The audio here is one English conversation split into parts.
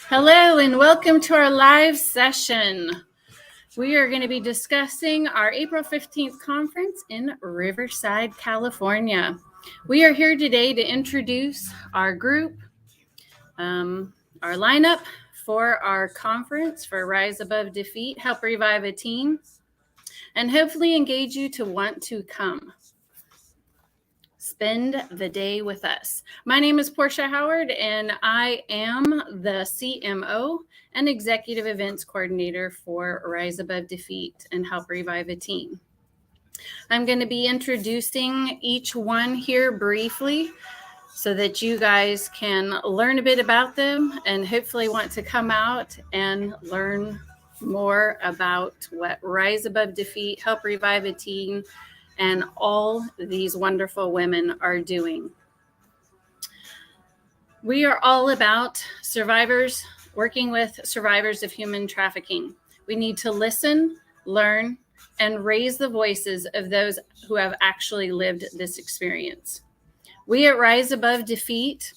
Hello and welcome to our live session. We are going to be discussing our April 15th conference in Riverside, California. We are here today to introduce our group, our lineup for our conference for Rise Above Defeat, Help Revive a Teen, and hopefully engage you to want to come. Spend the day with us. My name is Portia Howard, and I am the CMO and Executive Events Coordinator for Rise Above Defeat and Help Revive a Teen. I'm going to be introducing each one here briefly so that you guys can learn a bit about them and hopefully want to come out and learn more about what Rise Above Defeat, Help Revive a Teen, and all these wonderful women are doing. We are all about survivors, working with survivors of human trafficking. We need to listen, learn, and raise the voices of those who have actually lived this experience. We at Rise Above Defeat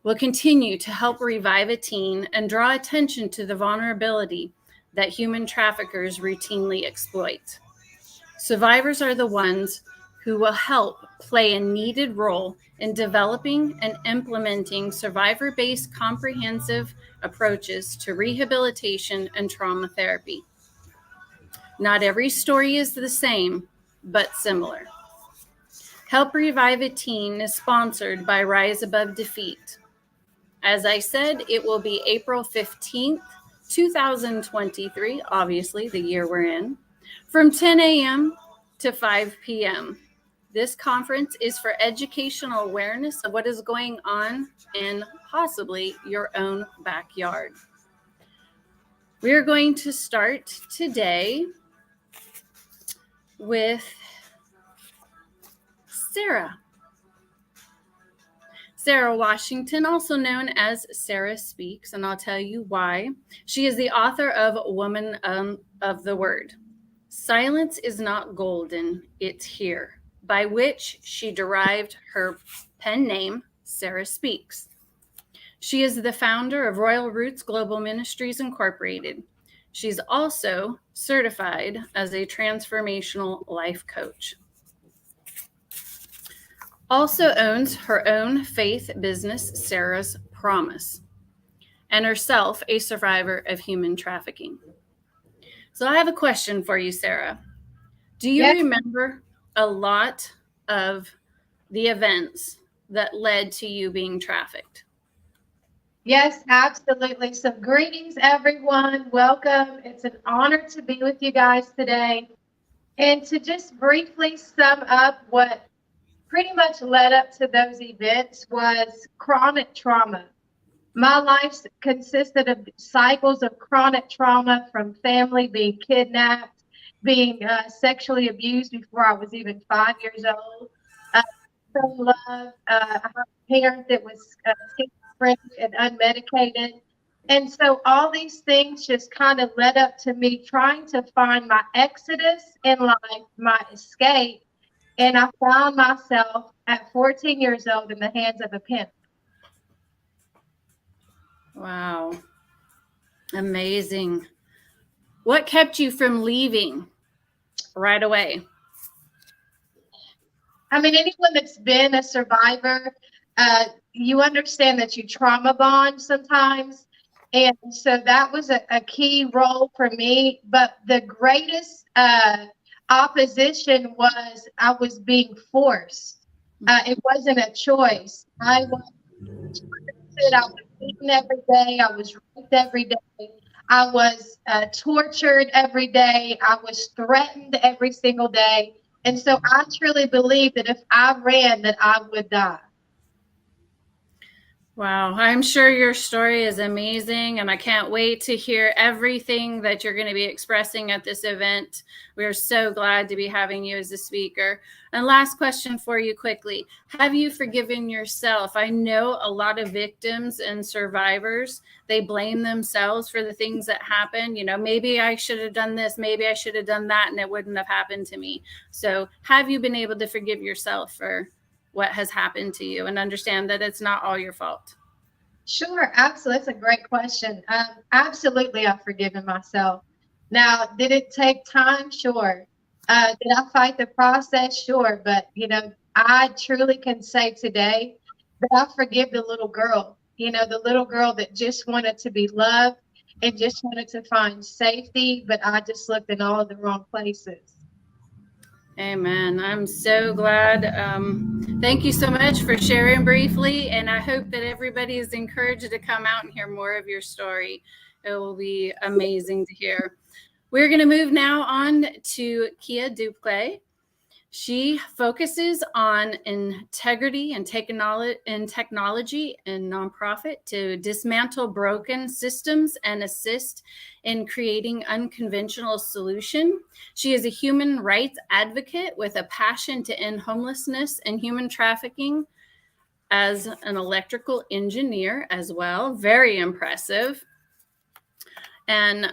will continue to help revive a teen and draw attention to the vulnerability that human traffickers routinely exploit. Survivors are the ones who will help play a needed role in developing and implementing survivor-based comprehensive approaches to rehabilitation and trauma therapy. Not every story is the same, but similar. Help Revive a Teen is sponsored by Rise Above Defeat. As I said, it will be April 15th, 2023, obviously the year we're in, from 10 a.m. to 5 p.m. This conference is for educational awareness of what is going on in possibly your own backyard. We are going to start today with Sarah. Sarah Washington, also known as Sarah Speaks, and I'll tell you why. She is the author of Woman of the Word. Silence is not golden, it's here, by which she derived her pen name, Sarah Speaks. She is the founder of Royal Roots Global Ministries Incorporated. She's also certified as a transformational life coach. Also owns her own faith business, Sarah's Promise, and herself a survivor of human trafficking. So I have a question for you, Sarah. Do you remember a lot of the events that led to you being trafficked? Yes, absolutely. So greetings, everyone. Welcome. It's an honor to be with you guys today. And to just briefly sum up what pretty much led up to those events was chronic trauma. My life consisted of cycles of chronic trauma, from family being kidnapped, being sexually abused before I was even 5 years old. From love, I have a parent that was schizophrenic and unmedicated. And so all these things just kind of led up to me trying to find my exodus in life, my escape. And I found myself at 14 years old in the hands of a pimp. Wow. Amazing. What kept you from leaving right away? I mean, anyone that's been a survivor, you understand that you trauma bond sometimes. And so that was a key role for me. But the greatest opposition was I was being forced. It wasn't a choice. I was beaten every day. I was raped every day. I was tortured every day. I was threatened every single day. And so I truly believe that if I ran, that I would die. Wow, I'm sure your story is amazing, and I can't wait to hear everything that you're going to be expressing at this event. We are so glad to be having you as a speaker. And last question for you quickly. Have you forgiven yourself? I know a lot of victims and survivors, they blame themselves for the things that happen. You know, maybe I should have done this, maybe I should have done that, and it wouldn't have happened to me. So have you been able to forgive yourself for what has happened to you and understand that it's not all your fault? Sure, absolutely. That's a great question. Absolutely, I've forgiven myself. Now, did it take time? Sure. Did I fight the process? Sure. But, I truly can say today that I forgive the little girl, the little girl that just wanted to be loved and just wanted to find safety, but I just looked in all of the wrong places. Amen. I'm so glad. Thank you so much for sharing briefly. And I hope that everybody is encouraged to come out and hear more of your story. It will be amazing to hear. We're going to move now on to Kia Duplay. She focuses on integrity and technology and nonprofit to dismantle broken systems and assist in creating unconventional solution. She is a human rights advocate with a passion to end homelessness and human trafficking as an electrical engineer as well. Very impressive. And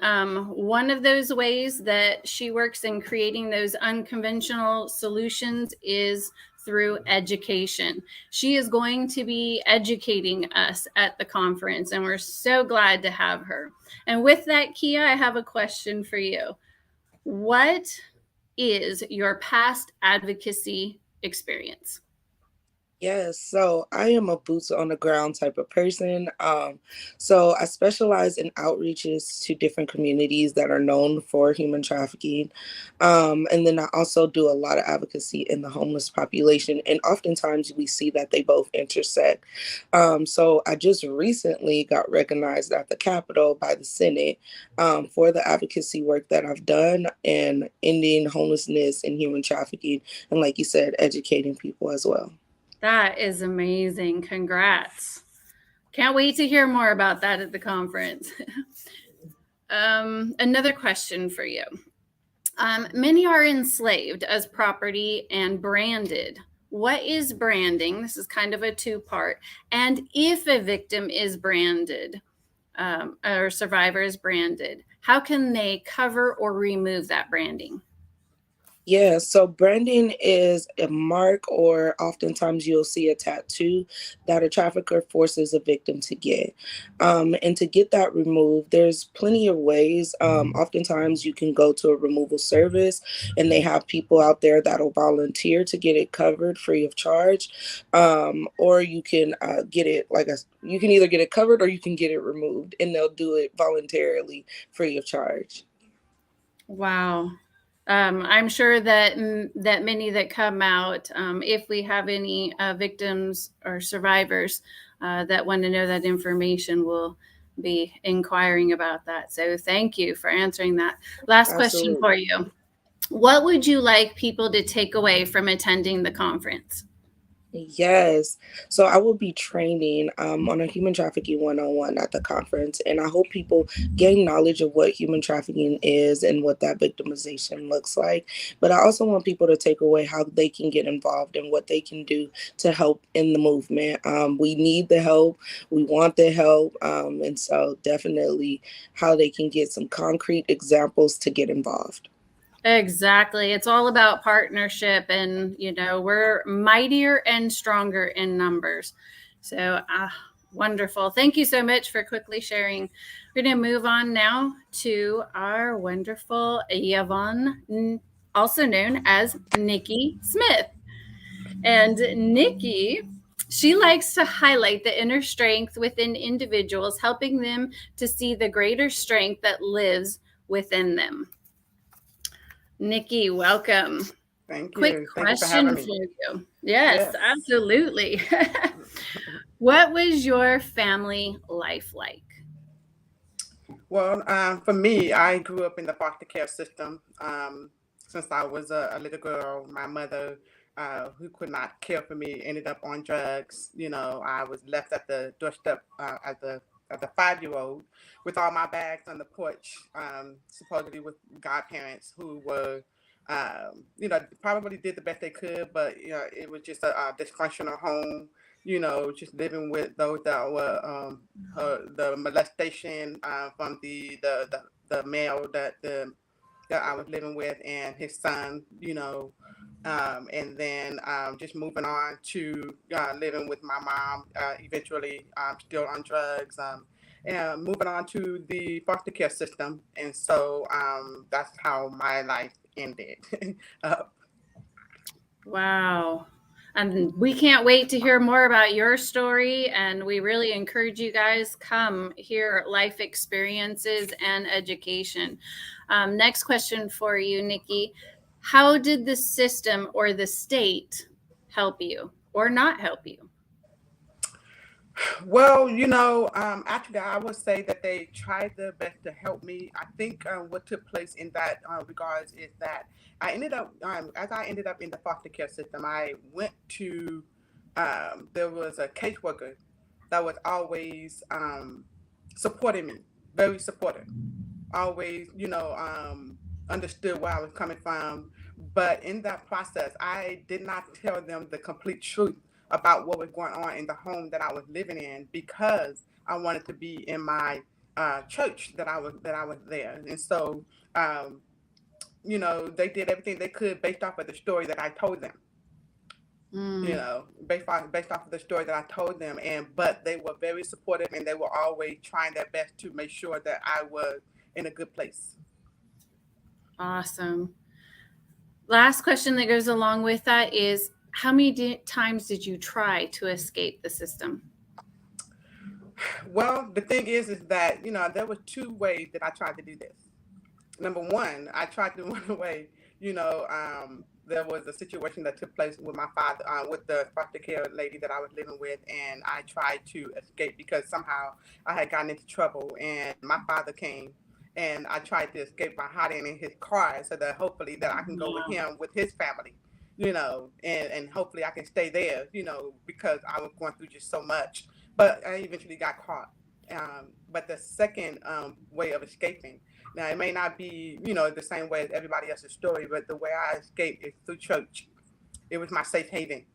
one of those ways that she works in creating those unconventional solutions is through education. She is going to be educating us at the conference, and we're so glad to have her. And with that, Kia, I have a question for you. What is your past advocacy experience? Yes, so I am a boots on the ground type of person. So I specialize in outreaches to different communities that are known for human trafficking. And then I also do a lot of advocacy in the homeless population. And oftentimes we see that they both intersect. So I just recently got recognized at the Capitol by the Senate for the advocacy work that I've done in ending homelessness and human trafficking. And like you said, educating people as well. That is amazing. Congrats. Can't wait to hear more about that at the conference. Another question for you. Many are enslaved as property and branded. What is branding? This is kind of a two-part. And if a victim is branded or survivor is branded, how can they cover or remove that branding? Yeah, so branding is a mark, or oftentimes you'll see a tattoo that a trafficker forces a victim to get. And to get that removed, there's plenty of ways. Oftentimes you can go to a removal service and they have people out there that'll volunteer to get it covered free of charge. Or you can get it, you can either get it covered or you can get it removed, and they'll do it voluntarily free of charge. Wow. I'm sure that many that come out, if we have any victims or survivors that want to know that information, will be inquiring about that. So thank you for answering that. Last question for you. What would you like people to take away from attending the conference? Yes. So I will be training on a human trafficking 101 at the conference. And I hope people gain knowledge of what human trafficking is and what that victimization looks like. But I also want people to take away how they can get involved and what they can do to help in the movement. We need the help. We want the help. And so definitely how they can get some concrete examples to get involved. Exactly. It's all about partnership, and we're mightier and stronger in numbers. So wonderful. Thank you so much for quickly sharing. We're going to move on now to our wonderful Yvonne, also known as Nikki Smith. And Nikki, she likes to highlight the inner strength within individuals, helping them to see the greater strength that lives within them. Nikki, welcome. Thank you. Quick question for you. Yes, absolutely. What was your family life like? Well, for me, I grew up in the foster care system. Since I was a little girl, my mother, who could not care for me, ended up on drugs. I was left at the doorstep as a 5-year-old with all my bags on the porch, supposedly with godparents who were, probably did the best they could, but it was just a dysfunctional home. Just living with those that were the molestation from the male that the that I was living with and his son, and then just moving on to living with my mom, eventually still on drugs, and moving on to the foster care system. And so that's how my life ended. uh, Wow. And we can't wait to hear more about your story. And we really encourage you guys come hear life experiences and education. Next question for you, Nikki. How did the system or the state help you or not help you? Well, actually, I would say that they tried their best to help me. I think what took place in that regards is that as I ended up in the foster care system, I went to, there was a caseworker that was always supporting me, very supportive, always, understood where I was coming from. But in that process, I did not tell them the complete truth about what was going on in the home that I was living in because I wanted to be in my church that I was there. And so, they did everything they could based off of the story that I told them. Based off of the story that I told them, but they were very supportive and they were always trying their best to make sure that I was in a good place. Awesome. Last question that goes along with that is, how many times did you try to escape the system? Well, the thing is that, there were two ways that I tried to do this. Number one, I tried to run away. There was a situation that took place with my father, with the foster care lady that I was living with, and I tried to escape because somehow I had gotten into trouble, and my father came, and I tried to escape by hiding in his car so that hopefully that I can go with him with his family, and hopefully I can stay there, because I was going through just so much. But I eventually got caught. But the second way of escaping, now it may not be, the same way as everybody else's story, but the way I escaped is through church. It was my safe haven.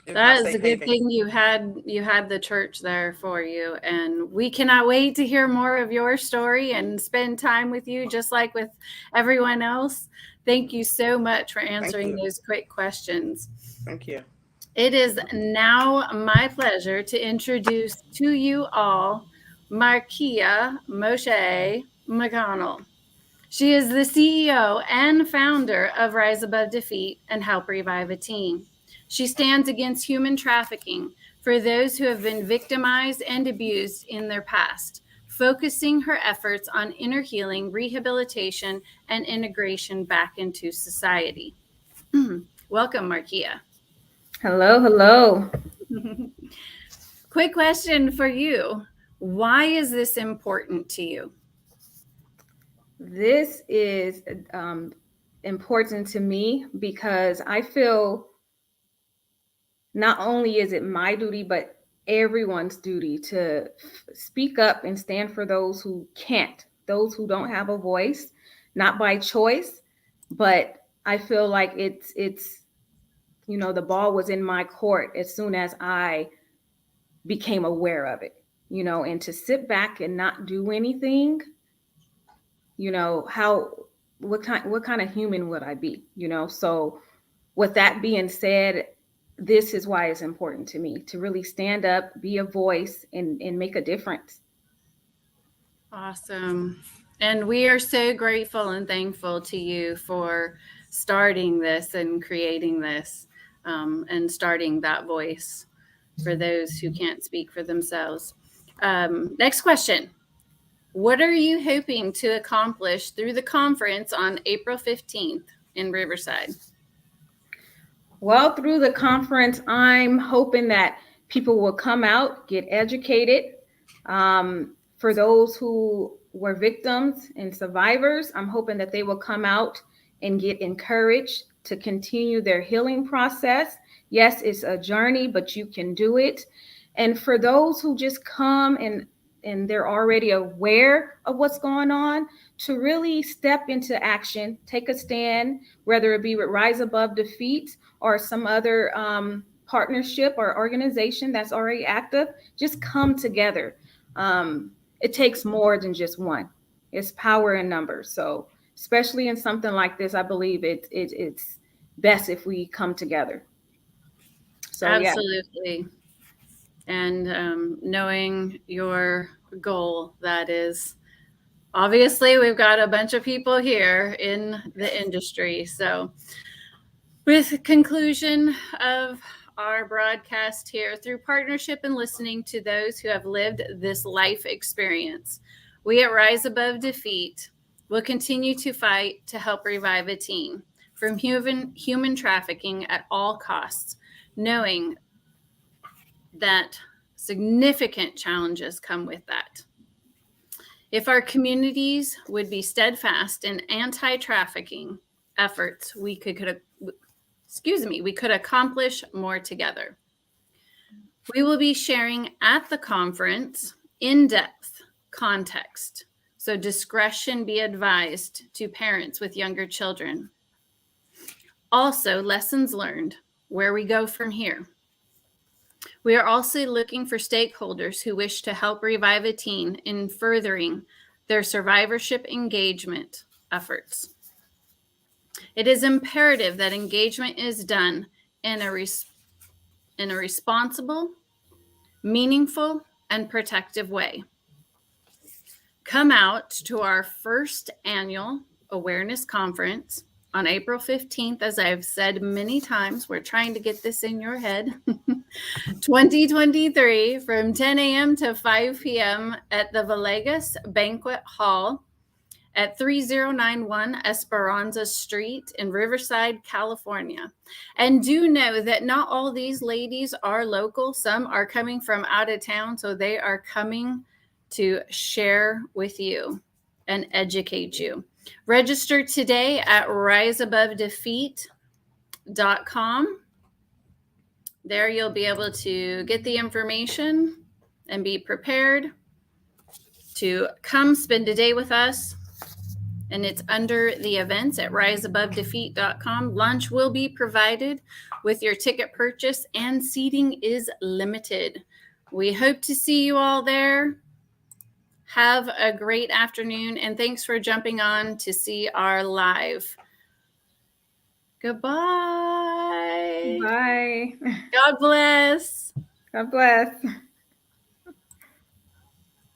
That is a good thing you had the church there for you. And we cannot wait to hear more of your story and spend time with you, just like with everyone else. Thank you so much for answering those quick questions. Thank you. It is now my pleasure to introduce to you all Markia Moshe McConnell. She is the CEO and founder of Rise Above Defeat and Help Revive a Teen. She stands against human trafficking for those who have been victimized and abused in their past, focusing her efforts on inner healing, rehabilitation, and integration back into society. Welcome, Markia. Hello. Quick question for you. Why is this important to you? This is important to me because I feel not only is it my duty, but everyone's duty to speak up and stand for those who can't, those who don't have a voice, not by choice, but I feel like it's the ball was in my court as soon as I became aware of it, and to sit back and not do anything, what kind of human would I be, So with that being said, this is why it's important to me to really stand up, be a voice, and make a difference. Awesome. And we are so grateful and thankful to you for starting this and creating this, and starting that voice for those who can't speak for themselves. Next question. What are you hoping to accomplish through the conference on April 15th in Riverside? Well, through the conference, I'm hoping that people will come out, get educated. For those who were victims and survivors, I'm hoping that they will come out and get encouraged to continue their healing process. Yes, it's a journey, but you can do it. And for those who just come and they're already aware of what's going on, to really step into action, take a stand, whether it be with Rise Above Defeat or some other partnership or organization that's already active, just come together. It takes more than just one. It's power in numbers. So especially in something like this, I believe it's best if we come together. So yeah. Absolutely. And knowing your goal, that is obviously we've got a bunch of people here in the industry. So with conclusion of our broadcast here, through partnership and listening to those who have lived this life experience, we at Rise Above Defeat will continue to fight to help revive a teen from human trafficking at all costs, knowing that significant challenges come with that. If our communities would be steadfast in anti-trafficking efforts, we could accomplish more together. We will be sharing at the conference in-depth context, so discretion be advised to parents with younger children. Also, lessons learned, where we go from here. We are also looking for stakeholders who wish to help revive a teen in furthering their survivorship engagement efforts. It is imperative that engagement is done in a responsible, meaningful, and protective way. Come out to our first annual awareness conference on April 15th. As I've said many times, we're trying to get this in your head. 2023 from 10 a.m. to 5 p.m. at the Villegas Banquet Hall at 3091 Esperanza Street in Riverside, California. And do know that not all these ladies are local. Some are coming from out of town, so they are coming to share with you and educate you. Register today at riseabovedefeat.com. There you'll be able to get the information and be prepared to come spend a day with us. And it's under the events at riseabovedefeat.com. Lunch will be provided with your ticket purchase, and seating is limited. We hope to see you all there. Have a great afternoon, and thanks for jumping on to see our live. Goodbye. Bye. God bless. God bless.